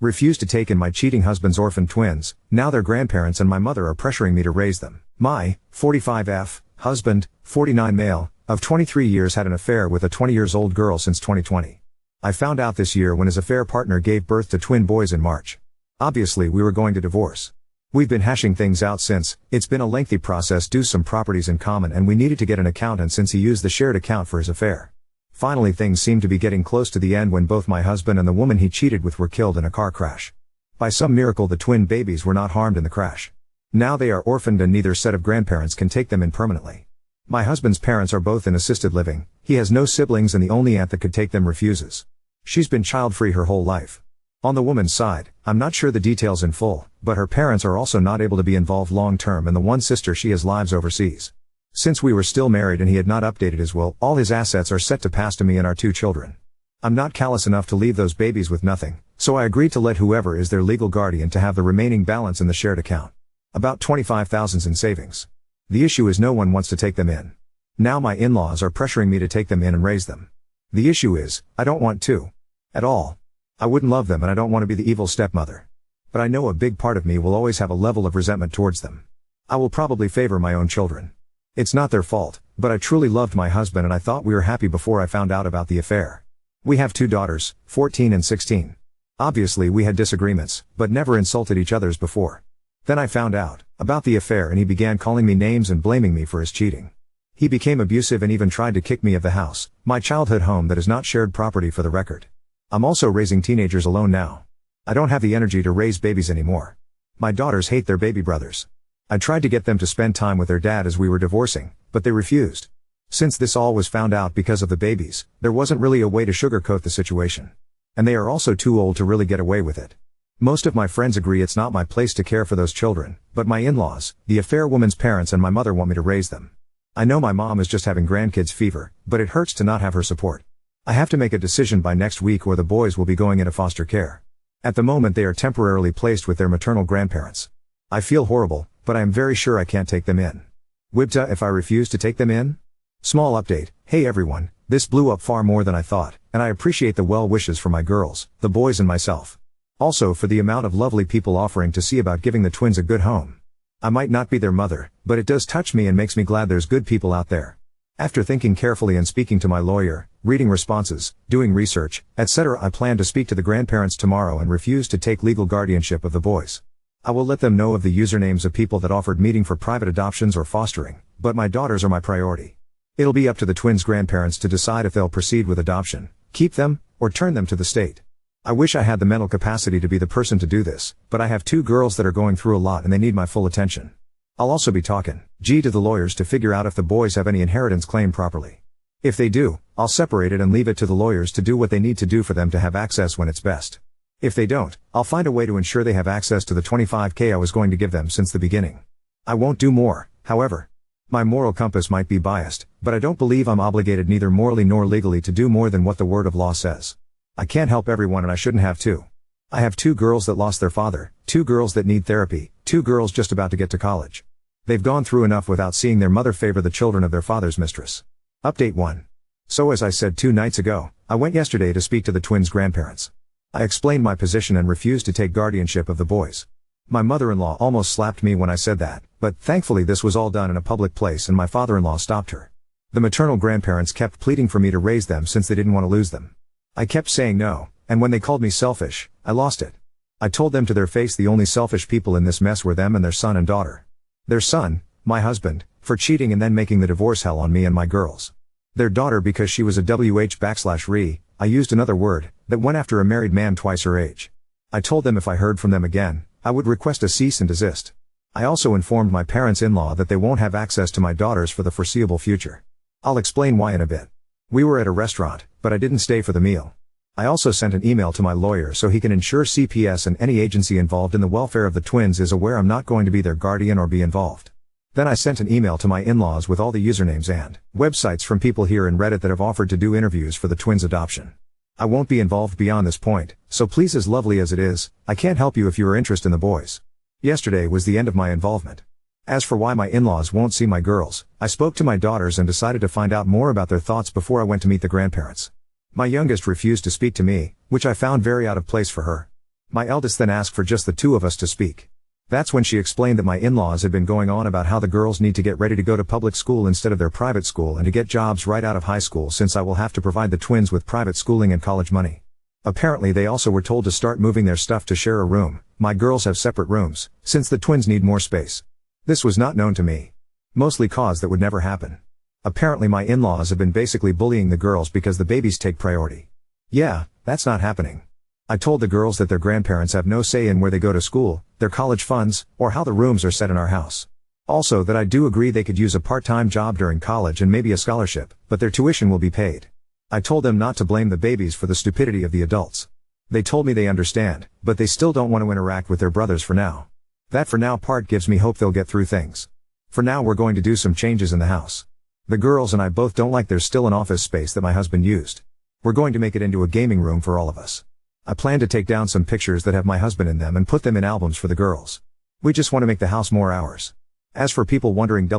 Refused to take in my cheating husband's orphaned twins. Now their grandparents and my mother are pressuring me to raise them. My 45F husband, 49 male, of 23 years had an affair with a 20 years old girl since 2020. I found out this year when his affair partner gave birth to twin boys in March. Obviously we were going to divorce. We've been hashing things out since. It's been a lengthy process due to some properties in common, and we needed to get an accountant since he used the shared account for his affair. Finally things seemed to be getting close to the end when both my husband and the woman he cheated with were killed in a car crash. By some miracle the twin babies were not harmed in the crash. Now they are orphaned and neither set of grandparents can take them in permanently. My husband's parents are both in assisted living. He has no siblings and the only aunt that could take them refuses. She's been child-free her whole life. On the woman's side, I'm not sure the details in full, but her parents are also not able to be involved long-term, and the one sister she has lives overseas. Since we were still married and he had not updated his will, all his assets are set to pass to me and our 2 children. I'm not callous enough to leave those babies with nothing, so I agreed to let whoever is their legal guardian to have the remaining balance in the shared account. About $25,000 in savings. The issue is no one wants to take them in. Now my in-laws are pressuring me to take them in and raise them. The issue is, I don't want to. At all. I wouldn't love them and I don't want to be the evil stepmother. But I know a big part of me will always have a level of resentment towards them. I will probably favor my own children. It's not their fault, but I truly loved my husband and I thought we were happy before I found out about the affair. We have 2 daughters, 14 and 16. Obviously we had disagreements, but never insulted each other's before. Then I found out about the affair and he began calling me names and blaming me for his cheating. He became abusive and even tried to kick me of the house, my childhood home that is not shared property for the record. I'm also raising teenagers alone now. I don't have the energy to raise babies anymore. My daughters hate their baby brothers. I tried to get them to spend time with their dad as we were divorcing, but they refused. Since this all was found out because of the babies, there wasn't really a way to sugarcoat the situation. And they are also too old to really get away with it. Most of my friends agree it's not my place to care for those children, but my in-laws, the affair woman's parents and my mother want me to raise them. I know my mom is just having grandkids fever, but it hurts to not have her support. I have to make a decision by next week or the boys will be going into foster care. At the moment they are temporarily placed with their maternal grandparents. I feel horrible, but I am very sure I can't take them in. Wibta if I refuse to take them in? Small update. Hey everyone, this blew up far more than I thought, and I appreciate the well wishes for my girls, the boys and myself. Also for the amount of lovely people offering to see about giving the twins a good home. I might not be their mother, but it does touch me and makes me glad there's good people out there. After thinking carefully and speaking to my lawyer, reading responses, doing research, etc., I plan to speak to the grandparents tomorrow and refuse to take legal guardianship of the boys. I will let them know of the usernames of people that offered meeting for private adoptions or fostering, but my daughters are my priority. It'll be up to the twins' grandparents to decide if they'll proceed with adoption, keep them, or turn them to the state. I wish I had the mental capacity to be the person to do this, but I have 2 girls that are going through a lot and they need my full attention. I'll also be talking to the lawyers to figure out if the boys have any inheritance claim properly. If they do, I'll separate it and leave it to the lawyers to do what they need to do for them to have access when it's best. If they don't, I'll find a way to ensure they have access to the $25,000 I was going to give them since the beginning. I won't do more, however. My moral compass might be biased, but I don't believe I'm obligated neither morally nor legally to do more than what the word of law says. I can't help everyone and I shouldn't have to. I have 2 girls that lost their father, 2 girls that need therapy, 2 girls just about to get to college. They've gone through enough without seeing their mother favor the children of their father's mistress. Update 1. So as I said 2 nights ago, I went yesterday to speak to the twins' grandparents. I explained my position and refused to take guardianship of the boys. My mother-in-law almost slapped me when I said that, but thankfully this was all done in a public place and my father-in-law stopped her. The maternal grandparents kept pleading for me to raise them since they didn't want to lose them. I kept saying no, and when they called me selfish, I lost it. I told them to their face the only selfish people in this mess were them and their son and daughter. Their son, my husband, for cheating and then making the divorce hell on me and my girls. Their daughter because she was a wh/re, I used another word, that went after a married man twice her age. I told them if I heard from them again, I would request a cease and desist. I also informed my parents-in-law that they won't have access to my daughters for the foreseeable future. I'll explain why in a bit. We were at a restaurant, but I didn't stay for the meal. I also sent an email to my lawyer so he can ensure CPS and any agency involved in the welfare of the twins is aware I'm not going to be their guardian or be involved. Then I sent an email to my in-laws with all the usernames and websites from people here in Reddit that have offered to do interviews for the twins' adoption. I won't be involved beyond this point, so please, as lovely as it is, I can't help you if you are interested in the boys. Yesterday was the end of my involvement. As for why my in-laws won't see my girls, I spoke to my daughters and decided to find out more about their thoughts before I went to meet the grandparents. My youngest refused to speak to me, which I found very out of place for her. My eldest then asked for just the two of us to speak. That's when she explained that my in-laws had been going on about how the girls need to get ready to go to public school instead of their private school and to get jobs right out of high school, since I will have to provide the twins with private schooling and college money. Apparently they also were told to start moving their stuff to share a room. My girls have separate rooms, since the twins need more space. This was not known to me. Mostly cause that would never happen. Apparently my in-laws have been basically bullying the girls because the babies take priority. Yeah, that's not happening. I told the girls that their grandparents have no say in where they go to school, their college funds, or how the rooms are set in our house. Also that I do agree they could use a part-time job during college and maybe a scholarship, but their tuition will be paid. I told them not to blame the babies for the stupidity of the adults. They told me they understand, but they still don't want to interact with their brothers for now. That for now part gives me hope they'll get through things. For now we're going to do some changes in the house. The girls and I both don't like there's still an office space that my husband used. We're going to make it into a gaming room for all of us. I plan to take down some pictures that have my husband in them and put them in albums for the girls. We just want to make the house more ours. As for people wondering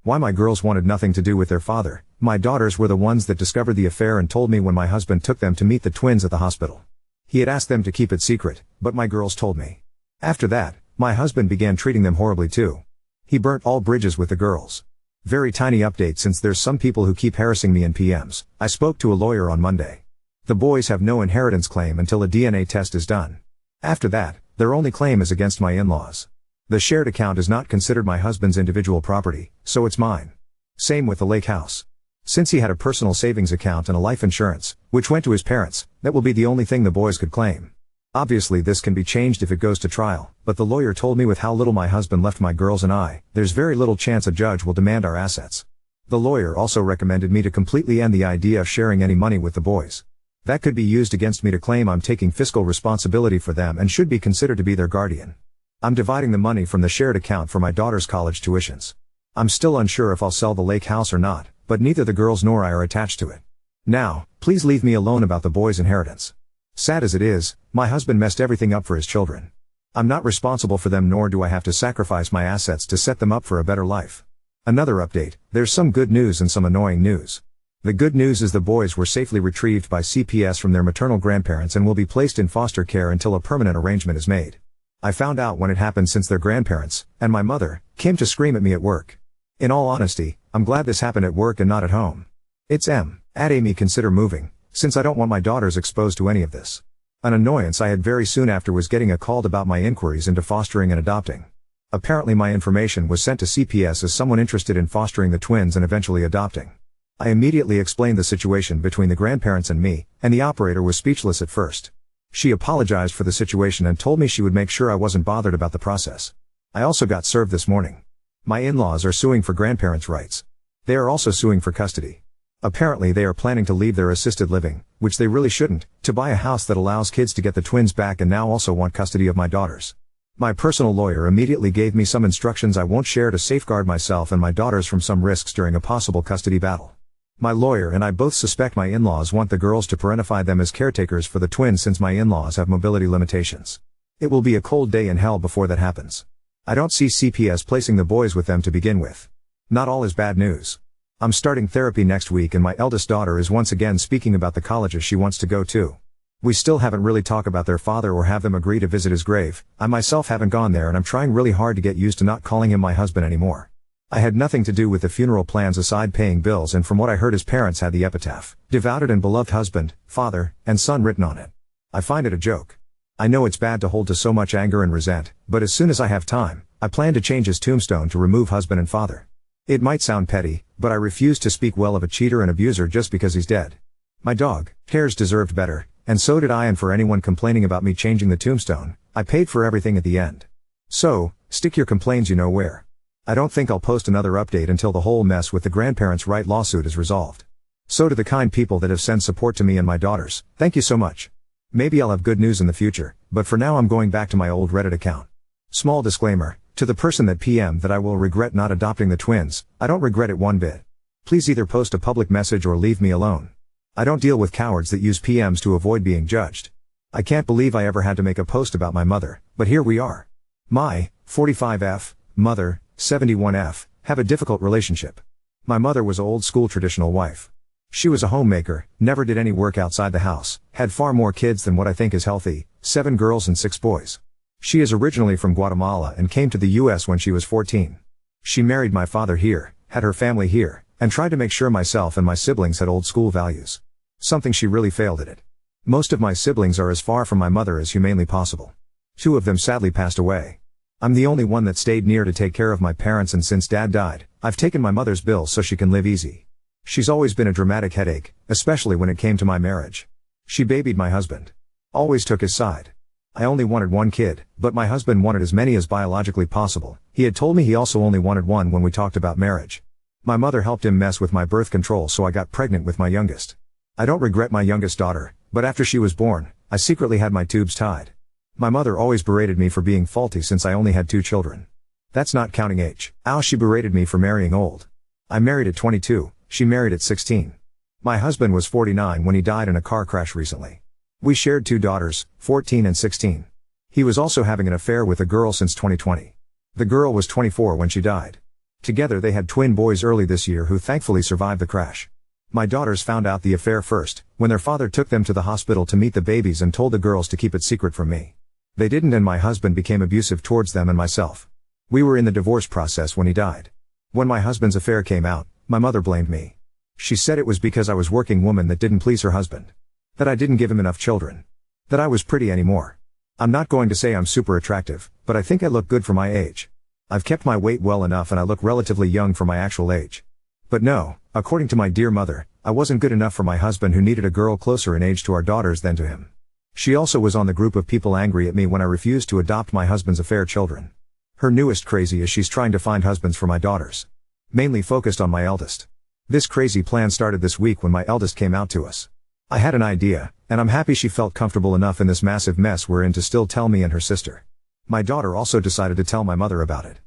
why my girls wanted nothing to do with their father, my daughters were the ones that discovered the affair and told me when my husband took them to meet the twins at the hospital. He had asked them to keep it secret, but my girls told me. After that, my husband began treating them horribly too. He burnt all bridges with the girls. Very tiny update, since there's some people who keep harassing me in PMs. I spoke to a lawyer on Monday. The boys have no inheritance claim until a DNA test is done. After that, their only claim is against my in-laws. The shared account is not considered my husband's individual property, so it's mine. Same with the lake house. Since he had a personal savings account and a life insurance, which went to his parents, that will be the only thing the boys could claim. Obviously this can be changed if it goes to trial, but the lawyer told me with how little my husband left my girls and I, there's very little chance a judge will demand our assets. The lawyer also recommended me to completely end the idea of sharing any money with the boys. That could be used against me to claim I'm taking fiscal responsibility for them and should be considered to be their guardian. I'm dividing the money from the shared account for my daughter's college tuitions. I'm still unsure if I'll sell the lake house or not, but neither the girls nor I are attached to it. Now, please leave me alone about the boys' inheritance. Sad as it is, my husband messed everything up for his children. I'm not responsible for them, nor do I have to sacrifice my assets to set them up for a better life. Another update, there's some good news and some annoying news. The good news is the boys were safely retrieved by CPS from their maternal grandparents and will be placed in foster care until a permanent arrangement is made. I found out when it happened, since their grandparents, and my mother, came to scream at me at work. In all honesty, I'm glad this happened at work and not at home. It's at Amy consider moving, since I don't want my daughters exposed to any of this. An annoyance I had very soon after was getting a call about my inquiries into fostering and adopting. Apparently my information was sent to CPS as someone interested in fostering the twins and eventually adopting. I immediately explained the situation between the grandparents and me, and the operator was speechless at first. She apologized for the situation and told me she would make sure I wasn't bothered about the process. I also got served this morning. My in-laws are suing for grandparents' rights. They are also suing for custody. Apparently they are planning to leave their assisted living, which they really shouldn't, to buy a house that allows kids to get the twins back, and now also want custody of my daughters. My personal lawyer immediately gave me some instructions I won't share to safeguard myself and my daughters from some risks during a possible custody battle. My lawyer and I both suspect my in-laws want the girls to parentify them as caretakers for the twins, since my in-laws have mobility limitations. It will be a cold day in hell before that happens. I don't see CPS placing the boys with them to begin with. Not all is bad news. I'm starting therapy next week and my eldest daughter is once again speaking about the colleges she wants to go to. We still haven't really talked about their father or have them agree to visit his grave. I myself haven't gone there and I'm trying really hard to get used to not calling him my husband anymore. I had nothing to do with the funeral plans aside paying bills, and from what I heard his parents had the epitaph, devoted and beloved husband, father, and son written on it. I find it a joke. I know it's bad to hold to so much anger and resent, but as soon as I have time, I plan to change his tombstone to remove husband and father. It might sound petty, but I refuse to speak well of a cheater and abuser just because he's dead. My dog, Hares, deserved better, and so did I, and for anyone complaining about me changing the tombstone, I paid for everything at the end. So, stick your complaints you know where. I don't think I'll post another update until the whole mess with the grandparents' right lawsuit is resolved. So to the kind people that have sent support to me and my daughters, thank you so much. Maybe I'll have good news in the future, but for now I'm going back to my old Reddit account. Small disclaimer, to the person that PM'd that I will regret not adopting the twins, I don't regret it one bit. Please either post a public message or leave me alone. I don't deal with cowards that use PMs to avoid being judged. I can't believe I ever had to make a post about my mother, but here we are. My 45F mother, 71F, have a difficult relationship. My mother was an old school traditional wife. She was a homemaker, never did any work outside the house, Had far more kids than what I think is healthy, 7 girls and 6 boys. She is originally from Guatemala and came to the US when she was 14. She married my father here, had her family here, and tried to make sure myself and my siblings had old school values. Something she really failed at it. Most of my siblings are as far from my mother as humanly possible. 2 of them sadly passed away. I'm the only one that stayed near to take care of my parents, and since Dad died, I've taken my mother's bills so she can live easy. She's always been a dramatic headache, especially when it came to my marriage. She babied my husband. Always took his side. I only wanted 1 kid, but my husband wanted as many as biologically possible. He had told me he also only wanted 1 when we talked about marriage. My mother helped him mess with my birth control, so I got pregnant with my youngest. I don't regret my youngest daughter, but after she was born, I secretly had my tubes tied. My mother always berated me for being faulty since I only had 2 children. That's not counting age. She berated me for marrying old. I married at 22, she married at 16. My husband was 49 when he died in a car crash recently. We shared 2 daughters, 14 and 16. He was also having an affair with a girl since 2020. The girl was 24 when she died. Together they had twin boys early this year who thankfully survived the crash. My daughters found out the affair first, when their father took them to the hospital to meet the babies and told the girls to keep it secret from me. They didn't, and my husband became abusive towards them and myself. We were in the divorce process when he died. When my husband's affair came out, my mother blamed me. She said it was because I was a working woman that didn't please her husband. That I didn't give him enough children. That I was pretty anymore. I'm not going to say I'm super attractive, but I think I look good for my age. I've kept my weight well enough and I look relatively young for my actual age. But no, according to my dear mother, I wasn't good enough for my husband, who needed a girl closer in age to our daughters than to him. She also was on the group of people angry at me when I refused to adopt my husband's affair children. Her newest crazy is she's trying to find husbands for my daughters. Mainly focused on my eldest. This crazy plan started this week when my eldest came out to us. I had an idea, and I'm happy she felt comfortable enough in this massive mess we're in to still tell me and her sister. My daughter also decided to tell my mother about it.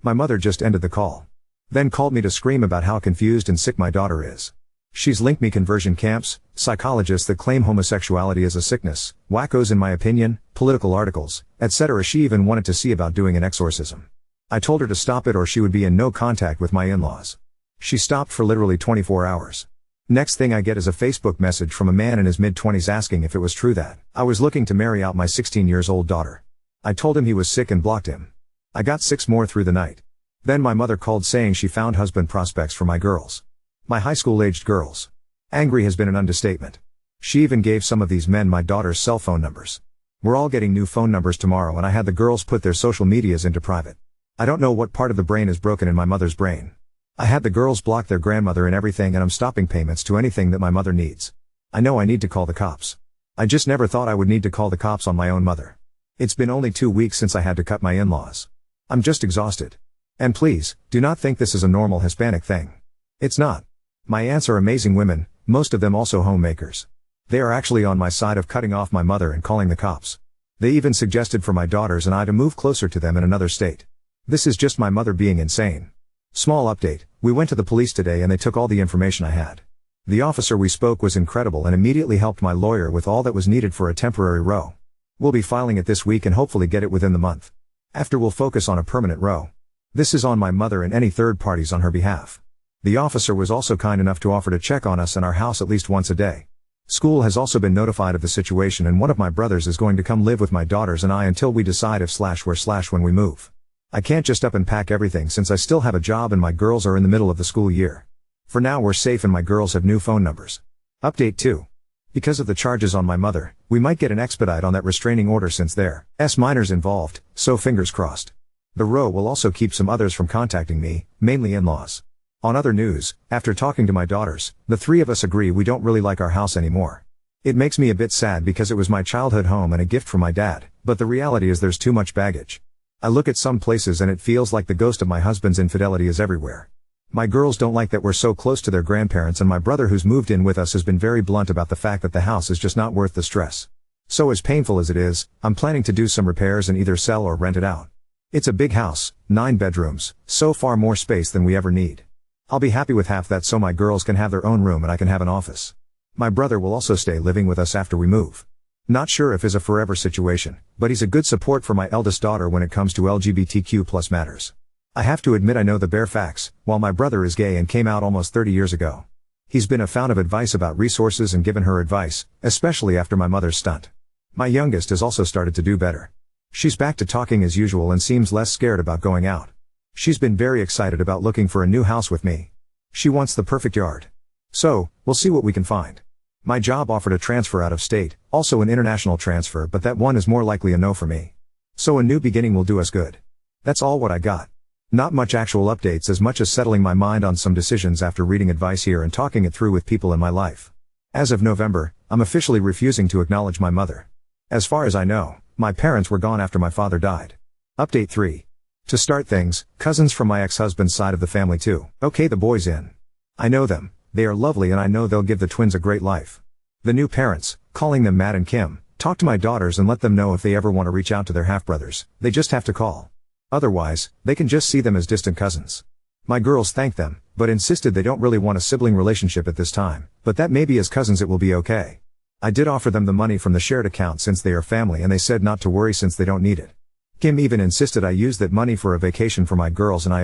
My mother just ended the call. Then called me to scream about how confused and sick my daughter is. She's linked me conversion camps, psychologists that claim homosexuality is a sickness, wackos in my opinion, political articles, etc. She even wanted to see about doing an exorcism. I told her to stop it or she would be in no contact with my in-laws. She stopped for literally 24 hours. Next thing I get is a Facebook message from a man in his mid-20s asking if it was true that I was looking to marry out my 16-year-old daughter. I told him he was sick and blocked him. I got 6 more through the night. Then my mother called saying she found husband prospects for my girls. My high school-aged girls. Angry has been an understatement. She even gave some of these men my daughter's cell phone numbers. We're all getting new phone numbers tomorrow, and I had the girls put their social medias into private. I don't know what part of the brain is broken in my mother's brain. I had the girls block their grandmother and everything, and I'm stopping payments to anything that my mother needs. I know I need to call the cops. I just never thought I would need to call the cops on my own mother. It's been only 2 weeks since I had to cut my in-laws. I'm just exhausted. And please, do not think this is a normal Hispanic thing. It's not. My aunts are amazing women, most of them also homemakers. They are actually on my side of cutting off my mother and calling the cops. They even suggested for my daughters and I to move closer to them in another state. This is just my mother being insane. Small update, we went to the police today and they took all the information I had. The officer we spoke was incredible and immediately helped my lawyer with all that was needed for a temporary row. We'll be filing it this week and hopefully get it within the month. After we'll focus on a permanent row. This is on my mother and any third parties on her behalf. The officer was also kind enough to offer to check on us and our house at least once a day. School has also been notified of the situation and one of my brothers is going to come live with my daughters and I until we decide if /where/ when we move. I can't just up and pack everything since I still have a job and my girls are in the middle of the school year. For now we're safe and my girls have new phone numbers. Update 2. Because of the charges on my mother, we might get an expedite on that restraining order since there's minors involved, so fingers crossed. The row will also keep some others from contacting me, mainly in-laws. On other news, after talking to my daughters, the 3 of us agree we don't really like our house anymore. It makes me a bit sad because it was my childhood home and a gift from my dad, but the reality is there's too much baggage. I look at some places and it feels like the ghost of my husband's infidelity is everywhere. My girls don't like that we're so close to their grandparents and my brother who's moved in with us has been very blunt about the fact that the house is just not worth the stress. So as painful as it is, I'm planning to do some repairs and either sell or rent it out. It's a big house, 9 bedrooms, so far more space than we ever need. I'll be happy with half that so my girls can have their own room and I can have an office. My brother will also stay living with us after we move. Not sure if it's a forever situation, but he's a good support for my eldest daughter when it comes to LGBTQ+ matters. I have to admit I know the bare facts, while my brother is gay and came out almost 30 years ago. He's been a fount of advice about resources and given her advice, especially after my mother's stunt. My youngest has also started to do better. She's back to talking as usual and seems less scared about going out. She's been very excited about looking for a new house with me. She wants the perfect yard. So, we'll see what we can find. My job offered a transfer out of state, also an international transfer, but that one is more likely a no for me. So a new beginning will do us good. That's all what I got. Not much actual updates as much as settling my mind on some decisions after reading advice here and talking it through with people in my life. As of November, I'm officially refusing to acknowledge my mother. As far as I know, my parents were gone after my father died. Update 3. To start things, cousins from my ex-husband's side of the family too. Okay, the boys in. I know them, they are lovely and I know they'll give the twins a great life. The new parents, calling them Matt and Kim, talk to my daughters and let them know if they ever want to reach out to their half-brothers, they just have to call. Otherwise, they can just see them as distant cousins. My girls thanked them, but insisted they don't really want a sibling relationship at this time, but that maybe as cousins it will be okay. I did offer them the money from the shared account since they are family and they said not to worry since they don't need it. Kim even insisted I use that money for a vacation for my girls and I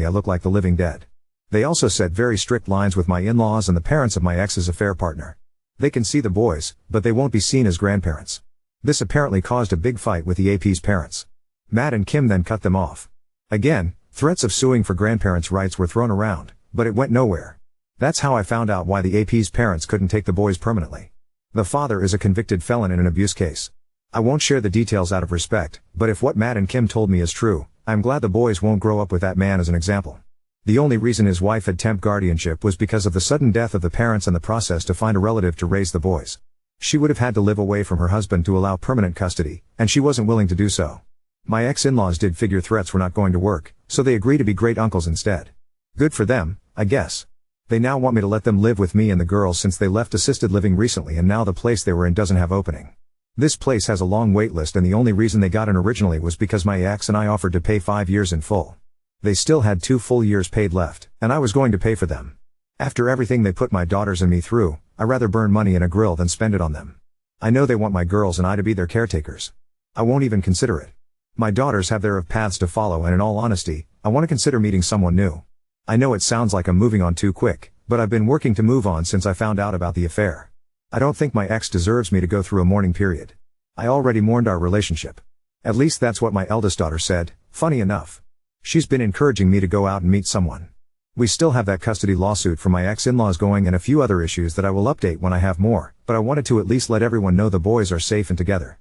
look like the living dead. They also set very strict lines with my in-laws and the parents of my ex's affair partner. They can see the boys, but they won't be seen as grandparents. This apparently caused a big fight with the AP's parents. Matt and Kim then cut them off. Again, threats of suing for grandparents' rights were thrown around, but it went nowhere. That's how I found out why the AP's parents couldn't take the boys permanently. The father is a convicted felon in an abuse case. I won't share the details out of respect, but if what Matt and Kim told me is true, I'm glad the boys won't grow up with that man as an example. The only reason his wife had temp guardianship was because of the sudden death of the parents and the process to find a relative to raise the boys. She would have had to live away from her husband to allow permanent custody, and she wasn't willing to do so. My ex-in-laws did figure threats were not going to work, so they agreed to be great uncles instead. Good for them, I guess. They now want me to let them live with me and the girls since they left assisted living recently and now the place they were in doesn't have opening. This place has a long wait list and the only reason they got in originally was because my ex and I offered to pay 5 years in full. They still had 2 full years paid left, and I was going to pay for them. After everything they put my daughters and me through, I'd rather burn money in a grill than spend it on them. I know they want my girls and I to be their caretakers. I won't even consider it. My daughters have their paths to follow and in all honesty, I want to consider meeting someone new. I know it sounds like I'm moving on too quick, but I've been working to move on since I found out about the affair. I don't think my ex deserves me to go through a mourning period. I already mourned our relationship. At least that's what my eldest daughter said, funny enough. She's been encouraging me to go out and meet someone. We still have that custody lawsuit from my ex-in-laws going and a few other issues that I will update when I have more, but I wanted to at least let everyone know the boys are safe and together.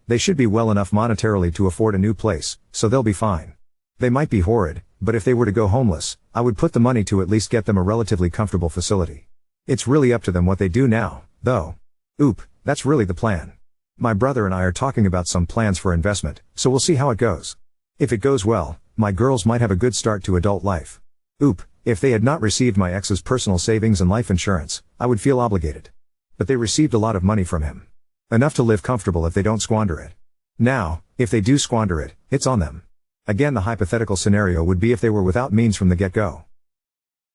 They should be well enough monetarily to afford a new place, so they'll be fine. They might be horrid, but if they were to go homeless, I would put the money to at least get them a relatively comfortable facility. It's really up to them what they do now, though. That's really the plan. My brother and I are talking about some plans for investment, so we'll see how it goes. If it goes well, my girls might have a good start to adult life. If they had not received my ex's personal savings and life insurance, I would feel obligated. But they received a lot of money from him. Enough to live comfortable if they don't squander it. Now, if they do squander it, it's on them. Again, the hypothetical scenario would be if they were without means from the get-go.